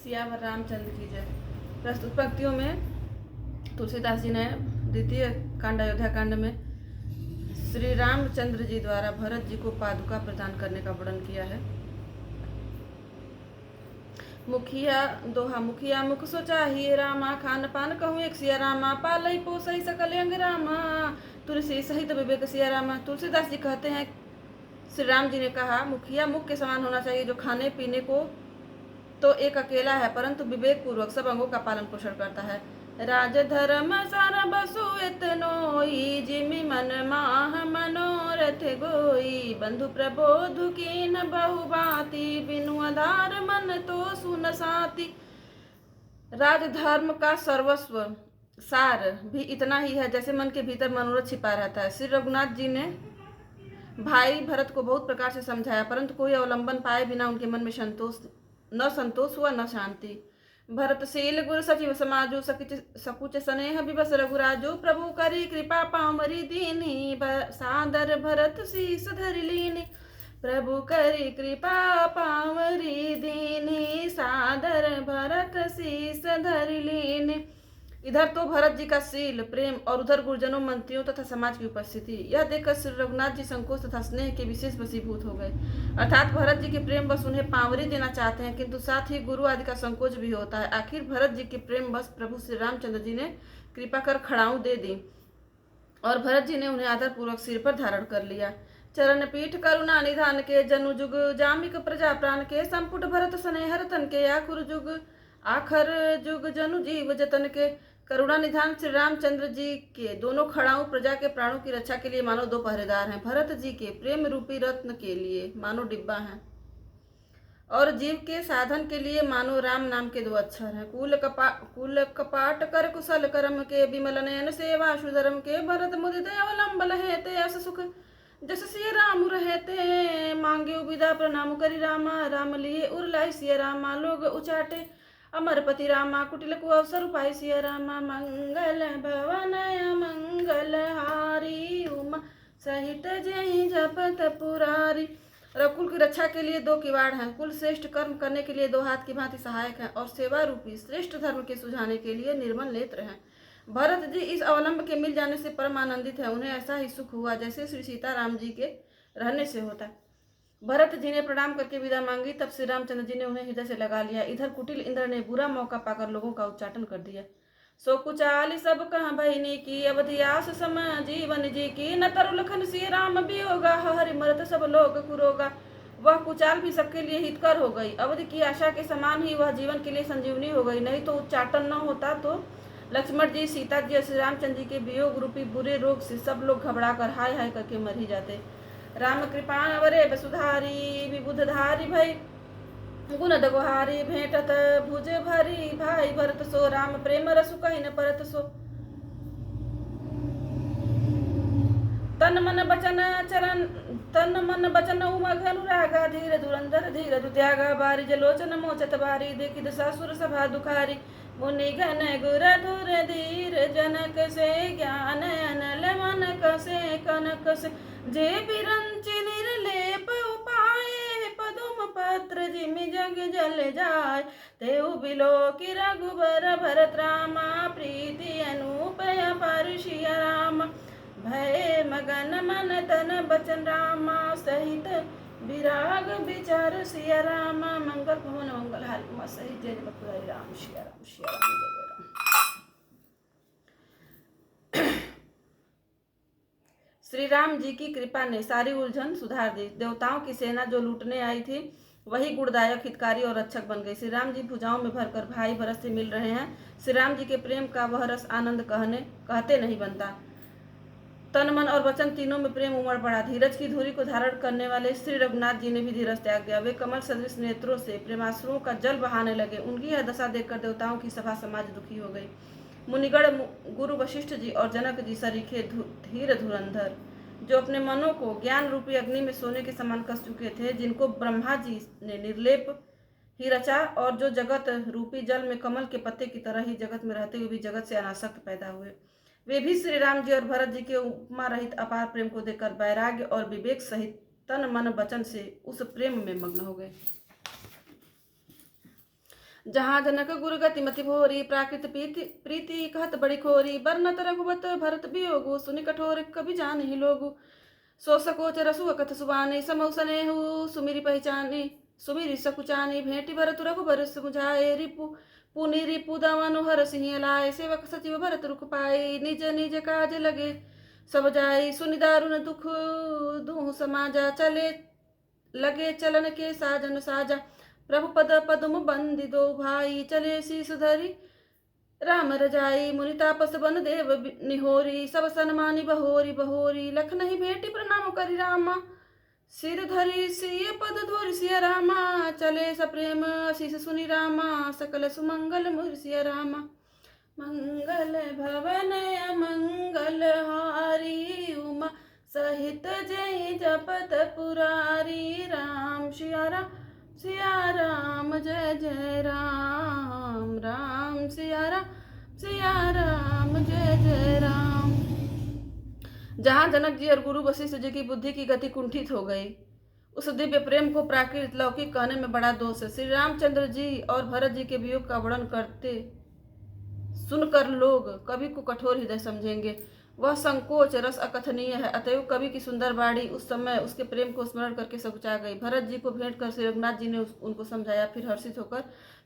सियावर रामचंद्र की जय। प्रस्तुत पंक्तियों में तुलसीदास जी ने द्वितीय कांड अयोध्या कांड में श्री रामचंद्र जी द्वारा भरत जी को पादुका प्रदान करने का वर्णन किया है। मुखिया दोहा मुखिया मुख सोचा ही रामा, खान पान कहूँ एक सिया रामा, पालई पोसई सकल अंग रामा, तुलसी सहित विवेक सिया रामा। तुलसीदास जी कहते हैं श्री राम जी ने कहा मुखिया मुख के समान होना चाहिए, जो खाने पीने को तो एक अकेला है परंतु विवेक पूर्वक सब अंगों का पालन पोषण करता है। राज धर्म सारा बसु इतनोई, जिमि मन माह मनोरथ गोई, बंधु प्रबोध कीन बहु बाती, बिनु आधार मन तो सुन साती। राजधर्म का सर्वस्व सार भी इतना ही है जैसे मन के भीतर मनोरथ छिपा रहता है। श्री रघुनाथ जी ने भाई भरत को बहुत प्रकार से समझाया परंतु कोई अवलंबन पाए बिना उनके मन में संतोष हुआ न शांति। भरतशील गुरु सचिव समाजो, सकुच स्नेह विवश रघुराजो, प्रभु करी कृपा पामरी दीनी, सादर भरत शीस धरि लीनी। प्रभु करी कृपा पामरी दीनी, सादर भरत शीस धरि लीनी। इधर तो भरत जी का शील प्रेम और उधर गुरुजनों मंत्रियों तथा समाज की उपस्थिति, यह देखकर श्री रघुनाथ जी संकोच तथा स्नेह के विशेष वशीभूत हो गए। अर्थात भरत जी के प्रेम बस उन्हें पावरी देना चाहते हैं किंतु साथ ही गुरु आदि का संकोच भी होता है। आखिर भरत जी के प्रेम बस प्रभु श्री रामचंद्र जी ने कृपा कर खड़ाऊ दे दी और भरत जी ने उन्हें आदर पूर्वक सिर पर धारण कर लिया। चरण पीठ करुणा निधान के, जनु जुग जामिक प्रजा प्राण के, संपुट भरत स्नेह रतन के, आखर जुग जनु जीव जतन के। करुणा निधान श्री रामचंद्र जी के दोनों खड़ाऊ प्रजा के प्राणों की रक्षा के लिए मानो दो पहरेदार हैं। भरत जी के प्रेम रूपी रत्न के लिए मानो डिब्बा हैं और जीव के साधन के लिए मानो राम नाम के दो अक्षर हैं। कुल कपाट कर कुशल कर्म के, विमल नयन सेवा सुधर्म के, भरत मुदित अवलंब लहेते अस सुख, जस सिय राम रहते, मांगे विदा प्रणाम करी रामा, राम लिए उरलाई सिय रामा, लोग उचाटे अमरपति रामा, कुटिल को अवसर उपाय सिया रामा, मंगल भवन मंगल हारी, उमा सहित जय जपत पुरारी। रघुकुल की रक्षा के लिए दो किवाड़ हैं, कुल श्रेष्ठ कर्म करने के लिए दो हाथ की भांति सहायक हैं और सेवा रूपी श्रेष्ठ धर्म के सुझाने के लिए निर्मल नेत्र हैं। भरत जी इस अवलंब के मिल जाने से परम आनंदित है। उन्हें ऐसा ही सुख हुआ जैसे श्री सीताराम जी के रहने से होता है। भरत जी ने प्रणाम करके विदा मांगी, तब श्री रामचंद्र जी ने उन्हें हृदय से लगा लिया। इधर कुटिल इंद्र ने बुरा मौका पाकर लोगों का उच्चाटन कर दिया। सो कुचाली सब कहाँ बहिनी की, अवधियास सम जीवन जी की, न तरु लखन सिय राम वियोगा, हरि मरत सब लोग कुरोगा। वह कुचाल भी सबके लिए हितकर हो गई, अवधि की आशा के समान ही वह जीवन के लिए संजीवनी हो गई। नहीं तो उच्चाटन न होता तो लक्ष्मण जी, सीता जी और श्री रामचंद्र जी के वियोग रूपी बुरे रोग से सब लोग घबरा कर हाय हाय करके मर ही जाते। राम कृपा अवरे वसुधारी, विबुधधारी भई गुण दगोहारी, भेंटत भुज भरी भाई भरत सो, राम प्रेम रसु कहि न परत सो। तन मन बचन उमग अनुरागा, धीर धुरंधर धीर दुत्यागा, बारी जलोचन मोचत बारी, देखि दशासुर सभा दुखारी। मुनि गण गुर धुर धीर, जनक से ज्ञान अनल मन कसे कनक से, जे बिरंचि निर्लेप उपाय, पदुम पत्र जिमि जग जल जाय, तेउ बिलो कि रघुबर भरत रामा, प्रीति अनुपय पर सिय राम, भय मगन मन तन बचन रामा, सहित विराग विचार सिय रामा, मंगल भवन मंगल हारी उमा सहित जय जगत पुरारी, राम सिया राम सिया राम जय जय राम। श्री राम जी की कृपा ने सारी उलझन सुधार दी। देवताओं की सेना जो लूटने आई थी वही गुणदायक हितकारी और रक्षक बन गई। श्री राम जी भुजाओं में भरकर भाई भरत से मिल रहे हैं। श्री राम जी के प्रेम का वह रस आनंद कहते नहीं बनता। तन मन और वचन तीनों में प्रेम उमड़ पड़ा। धीरज की धुरी को धारण करने वाले श्री रघुनाथ जी ने भी धीरज त्याग दिया। वे कमल सदृश नेत्रों से प्रेमाश्रुओं का जल बहाने लगे। उनकी यह दशा देखकर देवताओं की सभा समाज दुखी हो गई। मुनिगण गुरु वशिष्ठ जी और जनक जी सरीखे धीर धुरंधर, जो अपने मनों को ज्ञान रूपी अग्नि में सोने के समान कस चुके थे, जिनको ब्रह्मा जी ने निर्लेप ही रचा और जो जगत रूपी जल में कमल के पत्ते की तरह ही जगत में रहते हुए भी जगत से अनासक्त पैदा हुए, वे भी श्री राम जी और भरत जी के उपमा रहित अपार प्रेम को देखकर वैराग्य और विवेक सहित तन मन वचन से उस प्रेम में मग्न हो गए। जहाँ जनक गुरु गति मति भोरी प्राकृत प्रीति प्रीति कहत बड़ी खोरी बरनत रघुवत भरत वियोगु सुनि कठोर कभी जान ही लोगु सो सकोच रसु कथ सुबानी समौ सनेहु सुमिरी पहचानी सुमिरी सकुचानी भेंटी भरत रघुबर सुझाए रिपु पुनि रिपु दमनु हर सिंह लाए सेवक सचिव भरत रुख पाई निज निज काज लगे सब जाई सुनि दारुण दुख दुह समाजा चले लगे चलन के साजन साजा प्रभु पद पदुम बंदी दो भाई चले शीस धरी राम रजाई मुनि तापस बन देव निहोरी सब सनमानी बहोरी बहोरी लख नहीं भेटी प्रणाम करि रामा सिर धरि सिय पद धोरि सिय रामा चले सप्रेम आशीष सुनि रामा सकल सुमंगल मुर सिय रामा मंगल भवन अमंगल हारी उमा सहित जय जपत पुरारी राम सिया राम जय जय राम राम सिया राम जय जय राम। जहाँ जनक जी और गुरु वशिष्ठ जी की बुद्धि की गति कुंठित हो गई, उस दिव्य प्रेम को प्राकृत लौकिक कहने में बड़ा दोष है। श्री रामचंद्र जी और भरत जी के वियोग का वर्णन करते सुनकर लोग कवि को कठोर हृदय समझेंगे। वह संकोच रस अकथनीय है, अतएव कवि की सुंदर बाणी उस समय उसके प्रेम को स्मरण करके सकुचा गई। भरत जी को भेंट कर श्री रघुनाथ जी ने उनको समझाया, फिर हर्षित होकर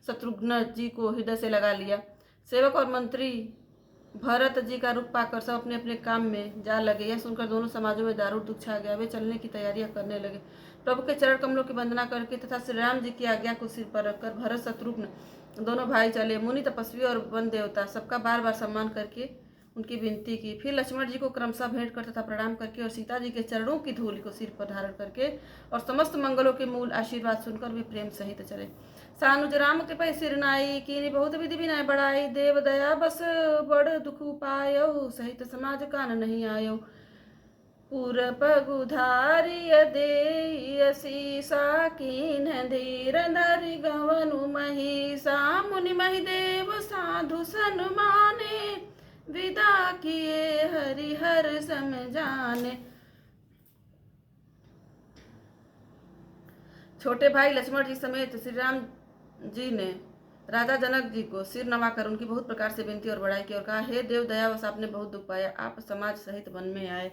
शत्रुघ्न जी को हृदय से लगा लिया। सेवक और मंत्री भरत जी का रूप पाकर सब अपने अपने काम में जा लगे। यह सुनकर दोनों समाजों में दारुण दुख छा गया। वे चलने की तैयारियां करने लगे। प्रभु के चरण कमलों की वंदना करके तथा श्री राम जी की आज्ञा को सिर पर रखकर भरत शत्रुघ्न दोनों भाई चले। मुनि तपस्वी और वन देवता सबका बार बार सम्मान करके उनकी विनती की। फिर लक्ष्मण जी को क्रमशः भेंट कर तथा प्रणाम करके और सीता जी के चरणों की धूलि को सिर पर धारण करके और समस्त मंगलों के मूल आशीर्वाद सुनकर वे प्रेम सहित चले। सानुज राम कृपा सिर नाई कीनी बहुत विधि विनय बढ़ाई देव दया बस बड़ दुख पायो सहित समाज कान नहीं आयो पुर पगुधारिय दे शीसा कीन धीर धरि गवनु महिषा मुनि महि देव साधु सन्माने विदा किए हरिहर सम जाने। छोटे भाई लक्ष्मण जी समेत श्री राम जी ने राजा जनक जी को सिर नवाकर उनकी बहुत प्रकार से विनती और बड़ाई की और कहा, हे देव दयावश आपने बहुत दुख पाया, आप समाज सहित वन में आए,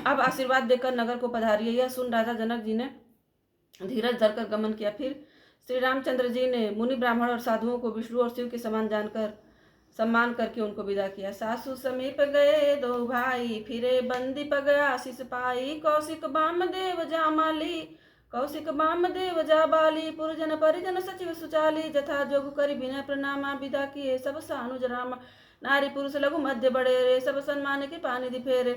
अब आशीर्वाद देकर नगर को पधारिए। यह सुन राजा जनक जी ने धीरज धरकर गमन किया। फिर श्री रामचंद्र जी ने मुनि ब्राह्मण और साधुओं को विष्णु और शिव के समान जानकर सम्मान करके उनको विदा किया। सासु समीप गए दो भाई फिरे बंदी पग आशीष पाई कौशिक बाम देव जामाली कौशिक बाम देव जाबाली पुरजन परिजन सचिव सुचाली जथा जोग करि बिना प्रणामा विदा किए सब सानुज रामा नारी पुरुष लघु मध्य बड़े रे सब सम्मान के पानी दि फेरे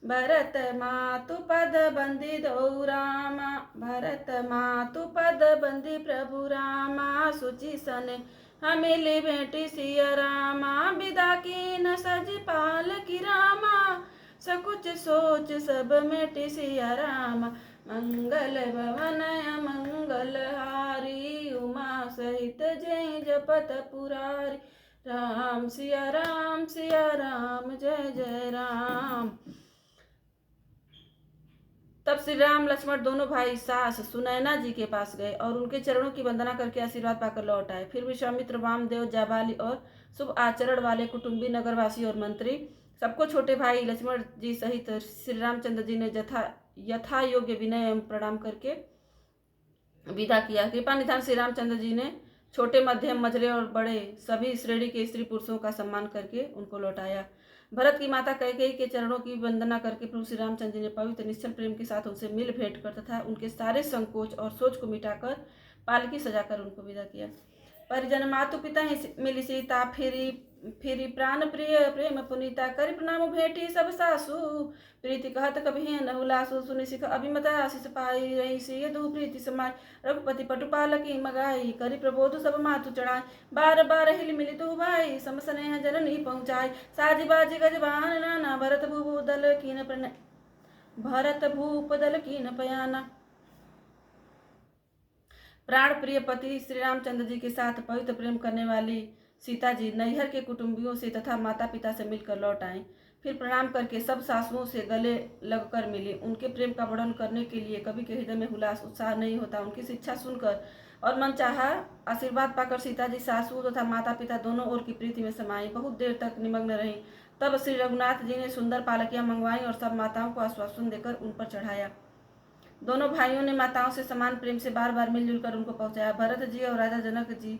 भरत मातु पद बंदी दो रामा भरत मातु पद बंदी प्रभु रामा सुचि सने हमेली भेंटी सिया रामा विदा की न सज पाल की रामा सकुच सोच सब मेटी सिया रामा मंगल भवन मंगल हारी उमा सहित जय जपत पुरारी राम सिया राम जय जय राम। तब श्री राम लक्ष्मण दोनों भाई सास सुनैना जी के पास गए और उनके चरणों की वंदना करके आशीर्वाद पाकर लौट आए। फिर विश्वामित्र वामदेव जाबाली और शुभ आचरण वाले कुटुंबी नगरवासी और मंत्री सबको छोटे भाई लक्ष्मण जी सहित श्री रामचंद्र जी ने यथा योग्य विनय एवं प्रणाम करके विदा किया। कृपा निधान श्री रामचंद्र जी ने छोटे मध्यम मझले और बड़े सभी श्रेणी के स्त्री पुरुषों का सम्मान करके उनको लौटाया। भरत की माता कैकेयी के चरणों की वंदना करके प्रभु श्री रामचंद्र जी ने पवित्र निश्चल प्रेम के साथ उनसे मिल भेंट कर तथा उनके सारे संकोच और सोच को मिटाकर पालकी सजाकर उनको विदा किया। परिजन मातु पिता मिली सीता फिरी प्राण प्रिय प्रेम पुनीता करि प्रणाम भेटी सब सासु प्रीति कहत कभी न हुलासु सुनि सिख अभिमत आशीष पाई रही सिय दु प्रीति समाय रघुपति पटुपालकी मगाई करि प्रबोध सब मातु चढ़ाई बार बार हिल मिली दु भाई सम स्नेह जननी पहुँचाई साजी बाजी गजबान नाना भरत भूप दल कीन पयाना। प्राण प्रिय पति श्री रामचंद्र जी के साथ पवित्र प्रेम करने वाली सीता जी नैहर के कुटुंबियों से तथा माता पिता से मिलकर लौट आए। फिर प्रणाम करके सब सासुओं से गले लगकर मिली। उनके प्रेम का वर्णन करने के लिए कवि के हृदय में हुलास उत्साह नहीं होता। उनकी शिक्षा सुनकर और मन चाहा आशीर्वाद पाकर सीता जी सासू तथा माता पिता दोनों ओर की प्रीति में समाई बहुत देर तक निमग्न रही। तब श्री रघुनाथ जी ने सुंदर पालकियां मंगवाई और सब माताओं को आश्वासन देकर उन पर चढ़ाया। दोनों भाइयों ने माताओं से समान प्रेम से बार बार मिलजुल कर उनको पहुंचाया। भरत जी और राजा जनक जी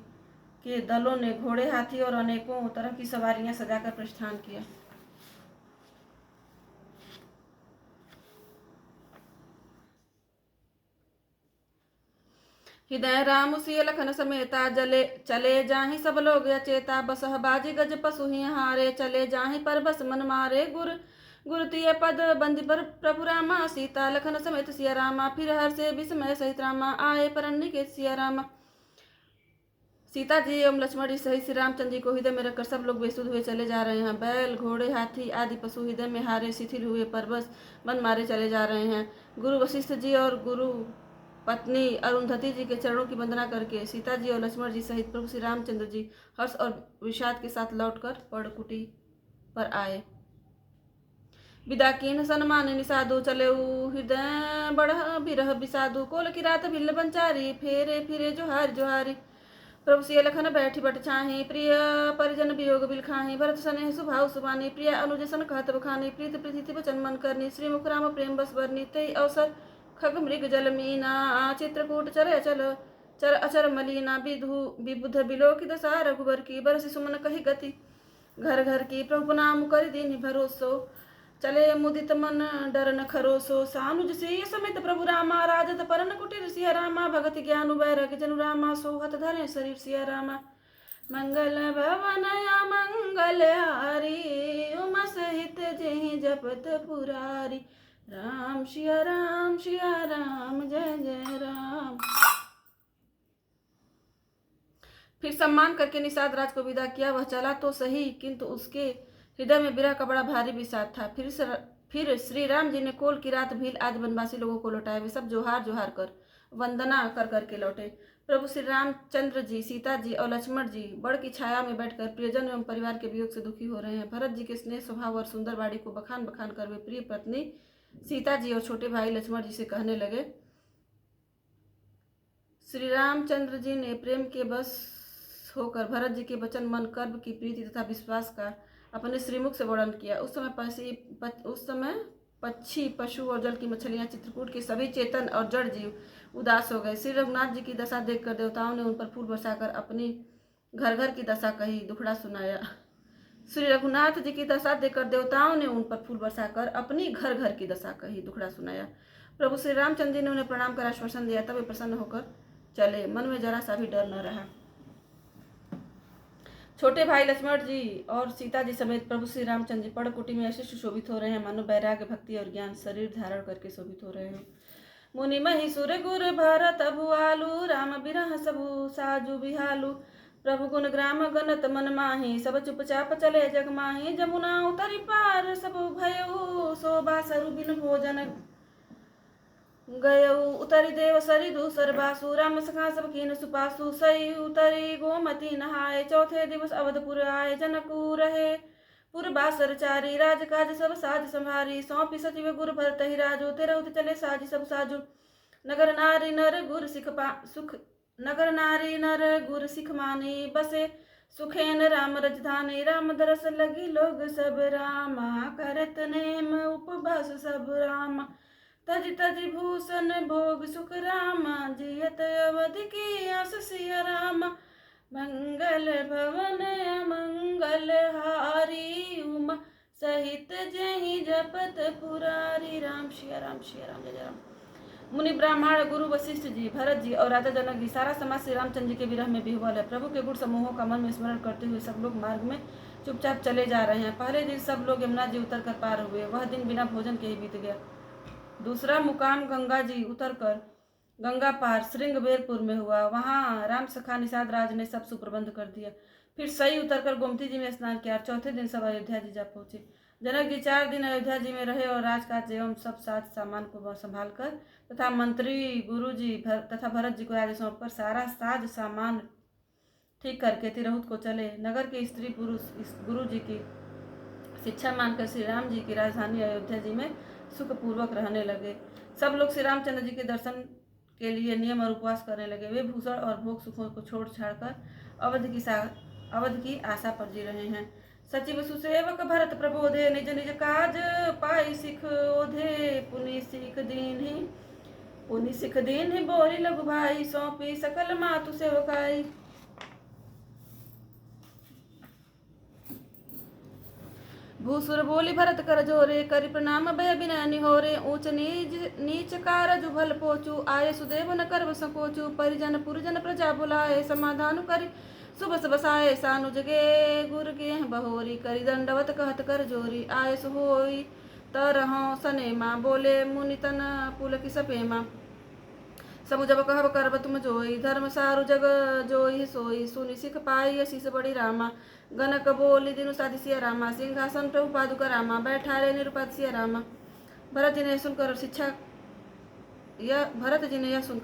के दलों ने घोड़े, हाथी और अनेकों तरह की सवारियां सजाकर प्रस्थान किया। हृदय राम सिय लखन समेता जले चले जाहि सब लोग अचेता बसह बाजी गज पशु ही हारे चले जाहि पर बस मन मारे गुर गुरुतीय पद बंदी पर प्रभु रामा सीता लखन समेत सिया रामा फिर हर से विस्मय सहित रामा आए परन्नी के सिया रामा। सीता जी एवं लक्ष्मण जी सहित श्री रामचंद्र जी को हृदय में रखकर सब लोग बेसुध हुए चले जा रहे हैं। बैल, घोड़े, हाथी आदि पशु हृदय में हारे शिथिल हुए परबस मन मारे चले जा रहे हैं। गुरु वशिष्ठ जी और गुरु पत्नी अरुंधति जी के चरणों की वंदना करके सीता जी और लक्ष्मण जी सहित प्रभु श्री रामचंद्र जी हर्ष और विषाद के साथ लौटकर पर्णकुटी पर आए। विदा कीन सन्मान निसाधु चले हृदय बढ़ बिरह बिसाधु कोल की रात भिल्ल बंचारी फेरे फिरे जोहार जोहारी। प्रभु सिय लखन बैठी बट छाही प्रिय परिजन वियोग बिल खाही भरत सने सुभाव सुबानी प्रिय अनुज सन कहत बखानी प्रीत प्रीति वचन मन करनी श्री मुख राम प्रेम बस बरनी तई अवसर खग मृग जल मीना चित्रकूट चर अचल चर अचर मलीना विधु विबुध बिलोक दशा रघुबर की बरस सुमन कही गति घर घर की प्रभु नाम कर दीनि भरोसो चले मुदित मन डर न खरोसो सानुज से समेत प्रभु रामा राजत परन कुटीर सिया रामा भगति ज्ञान वैराग्य जनु रामा सोहत धरे शरीर सिया रामा मंगल भवन या मंगल हारी उमा सहित जहि जपत पुरारी राम सिया राम जय जय राम। फिर सम्मान करके निषाद राज को विदा किया। वह चला तो सही किंतु उसके हृदय में विरह का बड़ा भारी विषाद था। फिर श्री राम जी ने कोल की रात भील आदि वनवासी लोगों को लौटाया। वे सब जोहार जोहार कर वंदना कर करके लौटे। प्रभु श्री रामचंद्र जी, सीता जी और लक्ष्मण जी बड़ की छाया में बैठकर प्रियजन एवं परिवार के वियोग से दुखी हो रहे हैं। भरत जी के स्नेह स्वभाव और सुंदर बाड़ी को बखान बखान कर वे प्रिय पत्नी सीता जी और छोटे भाई लक्ष्मण जी से कहने लगे। श्री रामचंद्र जी ने प्रेम के बस होकर भरत जी के वचन, मन, कर्म की प्रीति तथा विश्वास का अपने श्रीमुख से वर्णन किया। उस समय पक्षी, पशु और जल की मछलियां, चित्रकूट के सभी चेतन और जड़ जीव उदास हो गए। श्री रघुनाथ जी की दशा देखकर देवताओं ने उन पर फूल बरसाकर अपनी घर घर की दशा कही, दुखड़ा सुनाया। श्री रघुनाथ जी की दशा देखकर देवताओं ने उन पर फूल बरसाकर अपनी घर घर की दशा कही, दुखड़ा सुनाया। प्रभु श्री रामचंद्र जी ने उन्हें प्रणाम कर आश्वासन दिया। तब वे प्रसन्न होकर चले। मन में जरा सा भी डर न रहा। छोटे भाई लक्ष्मण जी और सीता जी समेत प्रभु श्री रामचंद्र जी पर्णकुटी में ऐसे सुशोभित हो रहे हैं मानो वैराग्य, भक्ति और ज्ञान शरीर धारण करके शोभित हो रहे हैं। मुनि महिषुर गुर भरत भुआलु राम बिरह सबु साजु बिहालु प्रभु गुण ग्राम गणत मन माही सब चुपचाप चले जग माही जमुना उतरी पार सब भयउ शोभा सरु बिन भोजन गयऊ उतरी देव सरी दूसर बासु राम सखा सब कीन सुपासु सई उतरी गोमती नहाए चौथे दिवस अवधपुर आए जनकू रहे पुर बासर चारी राजकाज सब साज संभारी सौंपी सचिव गुरु भरत ही राजू तेरह चले साजी सब साजू नगर नारी नर गुर सिख मानी बसे सुखेन राम रजधानी राम दरस लगी लोग सब रामा करत नेम उपवास सब रामा तज तज भूषण भोग सुख रामा जियत अवधि की आस सिया रामा मंगल भवन मंगल हारी उमा सहित जहि जपत पुरारी राम सिया राम जय जय राम। मुनि ब्राह्मण, गुरु वशिष्ठ जी, भरत जी और राजा जनक जी सारा समाज श्री रामचंद्र जी के विरह में विह्वल है। प्रभु के गुण समूहों का मन में स्मरण करते हुए सब लोग मार्ग में चुपचाप चले जा रहे हैं। पहले दिन सब लोग यमुना जी उतर कर पार हुए। वह दिन बिना भोजन के ही बीत गया। दूसरा मुकाम गंगा जी उतरकर गंगा पार श्रृंगबेरपुर में हुआ। वहां राम सखा निषाद राज ने सब सुप्रबंध कर दिया। फिर सही उतरकर गोमती जी में स्नान किया। चौथे दिन सब अयोध्या जी जा पहुंचे। जनक जी 4 दिन अयोध्या जी में रहे और राजकाज एवं सब साज सामान को संभाल कर तथा मंत्री गुरु जी तथा भरत जी को आगे सौंप कर सारा साज सामान ठीक करके तिरहुत को चले। नगर के स्त्री पुरुष इस गुरु जी की शिक्षा मानकर श्री राम जी की राजधानी अयोध्या जी में सुखपूर्वक रहने लगे। सब लोग श्री रामचंद्र जी के दर्शन के लिए नियम और उपवास करने लगे। वे भूषण और भोग सुखों को छोड़ छाड़कर अवध की आशा पर जी रहे हैं। सचिव सुसेवक भरत प्रबोधे, निज निज काज पाई सिख ओधे। पुनि सिख दीन ही बोरी लघु भाई, सौंपी सकल मातु सेवकाई। भूसुर बोली भरत कर जोरे, करि प्रणाम भय बिनय निहोरे। ऊंच नीच कारज भल पोचू, आये सुदेव न करब संकोचू। परिजन पुरजन प्रजा बुलाए, समाधान करि सुबस बसाए। सानुज गे गुर गेह बहोरी, करि दंडवत कहत कर जोरी। आये सुहोई तरहों सनेमा, बोले मुनि तन पुलक सपेमा। समु जब कहब करब तुम जोई, धर्म सारु जग जोई सोई। सुनि सिख पाई असीस बड़ी रामा, गनक बोली दिनु साधि सिया रामा। सिंहासन प्रभु पादुका रामा, बैठारे निरुपद सिया रामा। भरत जी ने यह सुनकर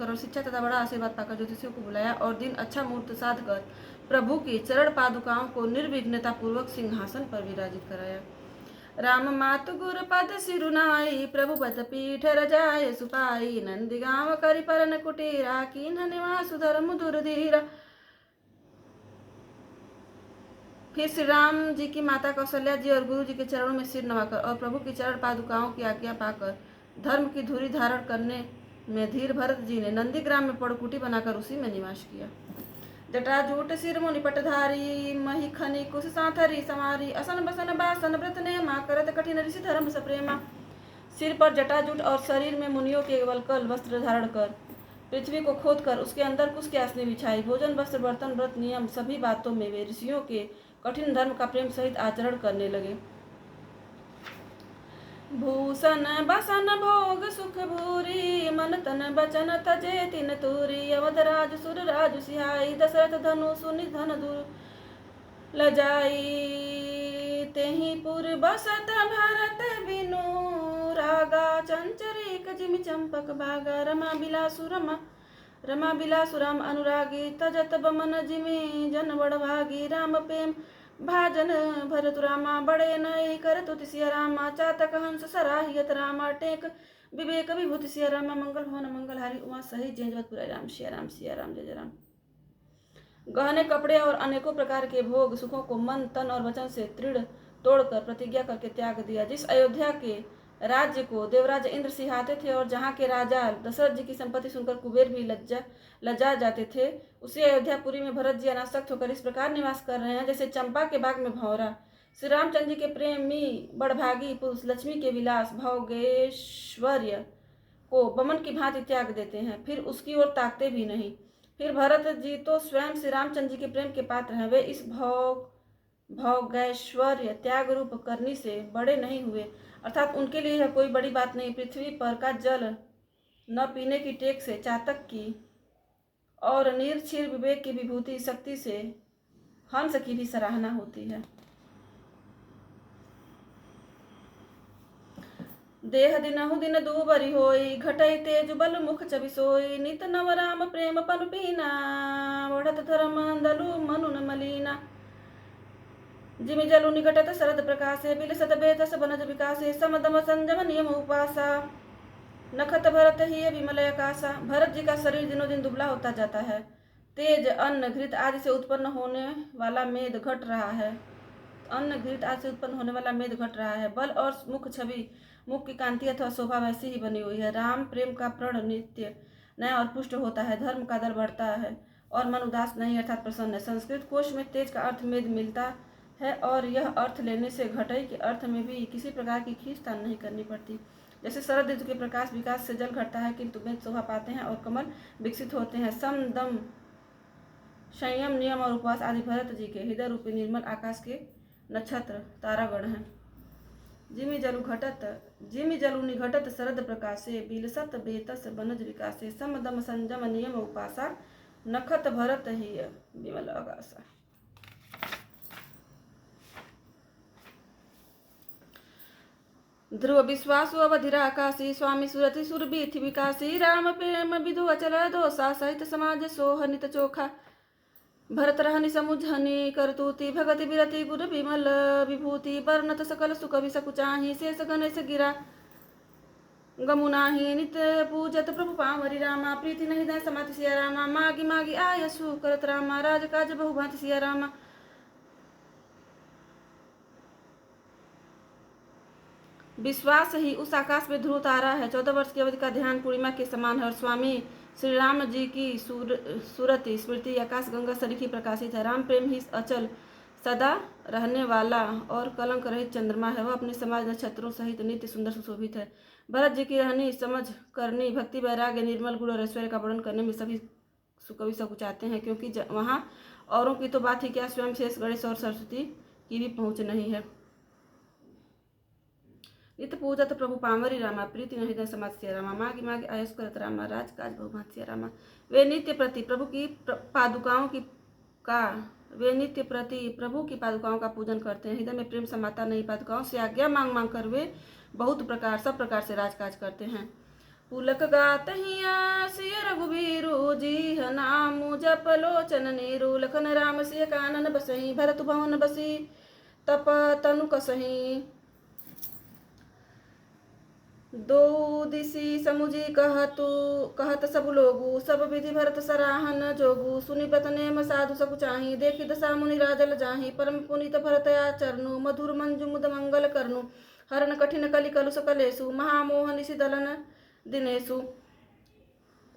और शिक्षा तथा बड़ा आशीर्वाद पाकर ज्योतिषियों को बुलाया और दिन अच्छा मुहूर्त साध कर प्रभु की चरण पादुकाओं को निर्विघ्नता पूर्वक सिंहासन पर विराजित कराया। राम मातु गुर पद सिरुनाई, प्रभु पद पीठ रजाय सुपाई। नंदी गांव करि परन कुटीरा, कीन्ह निवास धर्म दुर्धीरा। फिर श्री राम जी की माता कौशल्या जी और गुरु जी के चरणों में सिर नवाकर और प्रभु की चरण पादुकाओं की आज्ञा पाकर धर्म की धुरी धारण करने में धीर भरत जी ने नंदीग्राम में पड़कुटी बनाकर उसी में निवास किया। जटाजूट सिर मुनि पटधारी, मही खनी कुश सांथरी समारी। असन बसन बासन व्रत नेमा, करत कठिन ऋषि धर्म सप्रेमा। सिर पर जटाजूट और शरीर में मुनियों के वल्कल वस्त्र धारण कर पृथ्वी को खोद कर उसके अंदर कुश की आसनी बिछाई। भोजन वस्त्र बर्तन व्रत नियम सभी बातों में वे ऋषियों के कठिन धर्म का प्रेम सहित आचरण करने लगे। भूषण बसन भोग सुख भूरी, मन तन बचन तजे तिन तूरी। अवध राज सुर राजु सिहाई, दशरथ धनु सुनि धन दूर लजाई। तेहि पुर बसत भरत बिनु, रागा चंचरिक जिमि चंपक बागा। रमा बिलासु राम अनुरागी, तजत बमन जिमि जन बड़ भागी। राम प्रेम भाजन भरत रामा, बड़े नई करतु सिया रामा। चातक हंस सराहियत रामा, टेक विवेक विभूति सिया रामा। मंगल भवन मंगल हारी, उमा सही जेंजवतपुर राम सिया राम सिया राम जय जय राम। गहने कपड़े और अनेकों प्रकार के भोग सुखों को मन तन और वचन से दृढ़ तोड़कर प्रतिज्ञा करके त्याग दिया। जिस अयोध्या के राज्य को देवराज इंद्र सिंहाते थे और जहाँ के राजा दशरथ जी की संपत्ति सुनकर कुबेर भी लज्जा जाते थे, उसी अयोध्यापुरी में भरत जी अनासक्त होकर इस प्रकार निवास कर रहे हैं जैसे चंपा के बाग में भंवरा। श्री रामचंद्र जी के प्रेमी बड़भागी पुरुष लक्ष्मी के विलास भोगेश्वर्य को बमन की भांति त्याग देते हैं, फिर उसकी ओर ताकते भी नहीं। फिर भरत जी तो स्वयं श्री रामचंद्र जी के प्रेम के पात्र हैं। वे इस भोगैश्वर्य त्याग रूप करनी से बड़े नहीं हुए, अर्थात उनके लिए यह कोई बड़ी बात नहीं। पृथ्वी पर का जल न पीने की टेक से चातक की और निर्क्षीर विवेक की विभूति शक्ति से हंस की भी सराहना होती है। देह दिनहु दिन दूबरी होई, घटई तेज बल मुख छवि सोई। नित नव राम प्रेम पनु पीना, बढ़त धर्म दलु मनु न मलीना। जिमि जलु निकटत शरद प्रकाशे, बिलसत बेतस बनज विकासे। समदम संजम नियम उपासा, नखत भरत ही विमल आकाशा। भरत जी का शरीर दिनों दिन दुबला होता जाता है। तेज अन्न घृत आदि से उत्पन्न होने वाला मेद घट रहा है। बल और मुख की कांति अथवा शोभा वैसी ही बनी हुई है। राम प्रेम का प्रण नित्य नया और पुष्ट होता है। धर्म का दल बढ़ता है और मन उदास नहीं अर्थात प्रसन्न है। संस्कृत कोश में तेज का अर्थ मेद मिलता है और यह अर्थ लेने से घटई के अर्थ में भी किसी प्रकार की खींचतान नहीं करनी पड़ती। जैसे शरद ऋतु के प्रकाश विकास से जल घटता है किंतु मेद शोभा पाते हैं और कमल विकसित होते हैं। सम दम संयम नियम और उपवास आदि भरत जी के हृदय रूपी निर्मल आकाश के नक्षत्र तारागण हैं। जिमि जलु निघटत शरद प्रकाशे, बिलसत बेतस बनज विकासे। सम दम संजम नियम उपासा, नखत भरत ही विमल आकाशा। ध्रुव विश्वासु अवधिरा आकाशी, स्वामी सुरति सुरभीथि विकासी। राम प्रेम विधु अचल दोषा, सहित समाज सोह नित चोखा। भरत रहनि समुझनि करतूति, भगति विरति गुर विमल विभूति। वर्णत सकल सुख विसकुचाहि, शेष गणेश गिरा गमुनाही नित्य पूजत प्रभु पावरी रामा, प्रीति नहीं दय समाति सिया रामा, मागी मागी आय सु करत रामा, राज काज बहुभांति सिया रामा। विश्वास ही उस आकाश में ध्रुव तारा है, 14 वर्ष की अवधि का ध्यान पूर्णिमा के समान है, और स्वामी श्री राम जी की सूरत स्मृति आकाश गंगा सरीखी प्रकाशित है। राम प्रेम ही अचल सदा रहने वाला और कलंक रहित चंद्रमा है, वह अपने समाज नक्षत्रों सहित नित्य सुंदर सुशोभित है। भरत जी की रहनी, समझ करनी, भक्ति वैराग्य, निर्मल गुण और ऐश्वर्य का वर्णन करने में सभी कवि सकुचाते हैं, क्योंकि वहाँ औरों की तो बात ही क्या, स्वयं शेष गणेश और सरस्वती की भी पहुँच नहीं है। नित्य पूजत प्रभु पावरी रामा, प्रीति नहीं दय समाज सिया रामा, मागी मागी आयुष करत रामा, राज काज बहुभांति सिया रामा। वे नित्य प्रति प्रभु की पादुकाओं का पूजन करते हैं, हृदय में प्रेम समाता नहीं, पादुकाओं से आज्ञा मांग मांग कर वे सब प्रकार से राजकाज करते हैं। पुलक गात हिया सिय रघुबीरु जी नामु जप लोचन नीरु, लखन राम सिय कानन बसही, भरत भवन बसी तप तनु कसही। दो दिशी समुझी कहत सब लोगु, सब विधि भरत सराहन जोगु, सुनि व्रत नेम साधु सकुचाही, देखि दशा मुनि राजल जाही, परम पुनीत भरत आचरनु, मधुर मंजु मुद मंगल करनु, हरण कठिन कलि कलुष कलेसु, महामोह निशि दलन दिनेशु।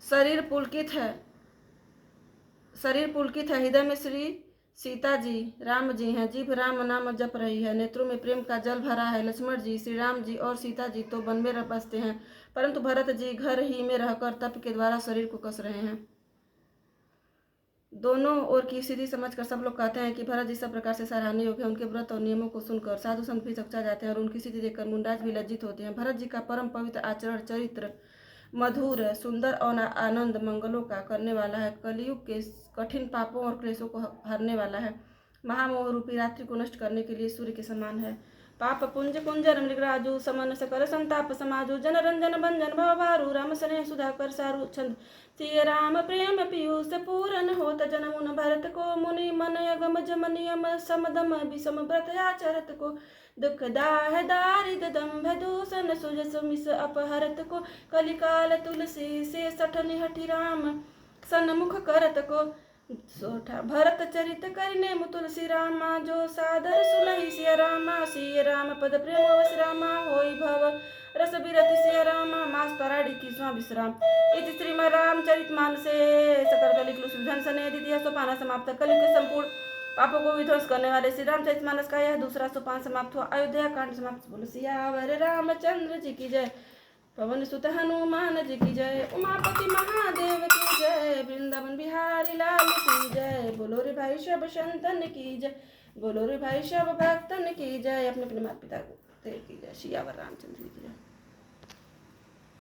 शरीर पुलकित है, हृदय में श्री सीता जी राम जी हैं, जीभ राम नाम जप रही है, नेत्रों में प्रेम का जल भरा है। लक्ष्मण जी, श्री राम जी और सीता जी तो वन में बसते हैं, परंतु भरत जी घर ही में रहकर तप के द्वारा शरीर को कस रहे हैं। दोनों ओर की स्थिति समझकर सब लोग कहते हैं कि भरत जी सब प्रकार से सराहनीय योग्य हैं। उनके व्रत और नियमों को सुनकर साधु संत भी चकचा जाते हैं और उनकी स्थिति देखकर मुंडाज भी लज्जित होते हैं। भरत जी का परम पवित्र आचरण, चरित्र मधुर, सुंदर और आनंद मंगलों का करने वाला है, कलयुग के कठिन पापों और क्लेशों को हरने वाला है, महामोह रूपी रात्रि को नष्ट करने के लिए सूर्य के समान है। पाप पुंज कुंजर मृगराजु, समन सकल संताप समाजु, जन रंजन भंजन भवभारु, राम स्नेह सुधाकर सारु छंद। सिय राम प्रेम पीयूष पूरन होत, जनमुन भरत को मुनि, मन अगम जम नियम समदम विषम व्रत आचरत को, दुख दाह दारिद दंभ दूषण सुजस मिस अपहरत को, कलिकाल तुलसी से सठन हठि राम सन्मुख करत को, सोठा भरत चरित करने तुलसी रामा, जो सादर सुनहि सिय रामा, सिय राम पद प्रेम वश रामा, होई भव रस बिरति सिय रामा, मास पराड़ी की स्वा विश्राम। इति श्रीमद् रामचरित मानसे सकल कलिकुल सुधन सने द्वितीय सोपान समाप्त। कलियुग संपूर्ण पापों को विध्वंस करने वाले श्री रामचरित मानस का यह दूसरा सोपान समाप्त हुआ। अयोध्या कांड समाप्त। बोलो सियावर रामचंद्र जी की जय, पवन सुत हनुमान जी की जय, उमापति महादेव की जय, वृंदावन बिहारी लाल की जय। बोलो रे भाई सब संतन की जय, बोलो रे भाई सब भक्तन की जय। अपने अपने माता पिता को की जय। सियावर रामचंद्र जी की जय।